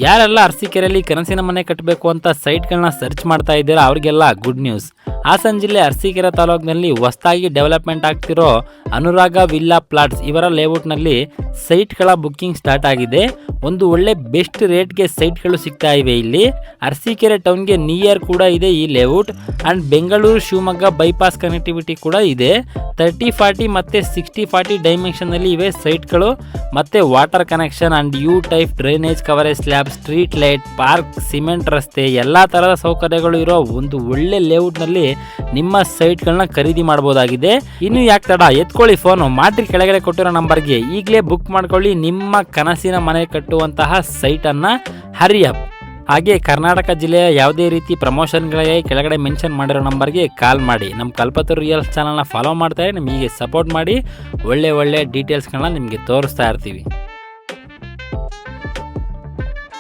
ಯಾರೆಲ್ಲ ಅರಸೀಕೆರೆಯಲ್ಲಿ ಕನಸಿನ ಮನೆ ಕಟ್ಟಬೇಕು ಅಂತ ಸೈಟ್ಗಳನ್ನ ಸರ್ಚ್ ಮಾಡ್ತಾ ಇದ್ದೀರಾ ಅವ್ರಿಗೆಲ್ಲ ಗುಡ್ ನ್ಯೂಸ್. ಹಾಸನ ಜಿಲ್ಲೆ ಅರಸೀಕೆರೆ ತಾಲೂಕಿನಲ್ಲಿ ಹೊಸದಾಗಿ ಡೆವಲಪ್ಮೆಂಟ್ ಆಗ್ತಿರೋ ಅನುರಾಗ ವಿಲ್ಲಾ ಪ್ಲಾಟ್ಸ್ ಇವರ ಲೇಔಟ್ನಲ್ಲಿ ಸೈಟ್ಗಳ ಬುಕ್ಕಿಂಗ್ ಸ್ಟಾರ್ಟ್ ಆಗಿದೆ. ಒಂದು ಒಳ್ಳೆ ಬೆಸ್ಟ್ ರೇಟ್ಗೆ ಸೈಟ್ಗಳು ಸಿಗ್ತಾ ಇವೆ. ಇಲ್ಲಿ ಅರಸೀಕೆರೆ ಟೌನ್ಗೆ ನಿಯರ್ ಕೂಡ ಇದೆ ಈ layout and Bengaluru Shivamogga bypass connectivity ಕೂಡ ಇದೆ. 30-40 ಮತ್ತು 60-40 ಡೈಮೆನ್ಷನ್ನಲ್ಲಿ ಇವೆ ಸೈಟ್ಗಳು. ಮತ್ತು water connection and U type drainage coverage slab, street light, park, cement ರಸ್ತೆ ಎಲ್ಲ ಥರದ ಸೌಕರ್ಯಗಳು ಇರೋ ಒಂದು ಒಳ್ಳೆ ಲೇಔಟ್ನಲ್ಲಿ ನಿಮ್ಮ ಸೈಟ್ಗಳನ್ನ ಖರೀದಿ ಮಾಡ್ಬೋದಾಗಿದೆ. ಇನ್ನು ಯಾಕೆ ತಡ, ಎತ್ಕೊಳ್ಳಿ ಫೋನು, ಮಾಡ್ರಿ ಕೆಳಗಡೆ ಕೊಟ್ಟಿರೋ ನಂಬರ್ಗೆ ಈಗಲೇ ಬುಕ್ ಮಾಡ್ಕೊಳ್ಳಿ ನಿಮ್ಮ ಕನಸಿನ ಮನೆ ಕಟ್ಟುವಂತಹ ಸೈಟನ್ನು. Hurry up. ಹಾಗೆ ಕರ್ನಾಟಕ ಜಿಲ್ಲೆಯ ಯಾವುದೇ ರೀತಿ ಪ್ರಮೋಷನ್ಗಳಿಗೆ ಕೆಳಗಡೆ ಮೆನ್ಷನ್ ಮಾಡಿರೋ ನಂಬರ್ಗೆ ಕಾಲ್ ಮಾಡಿ. ನಮ್ಮ ಕಲ್ಪತರು ರಿಯಲ್ಸ್ ಚಾನಲ್ನ ಫಾಲೋ ಮಾಡ್ತಾರೆ, ನಿಮಗೆ ಸಪೋರ್ಟ್ ಮಾಡಿ ಒಳ್ಳೆ ಡೀಟೇಲ್ಸ್ಗಳನ್ನ ನಿಮಗೆ ತೋರಿಸ್ತಾ ಇರ್ತೀವಿ.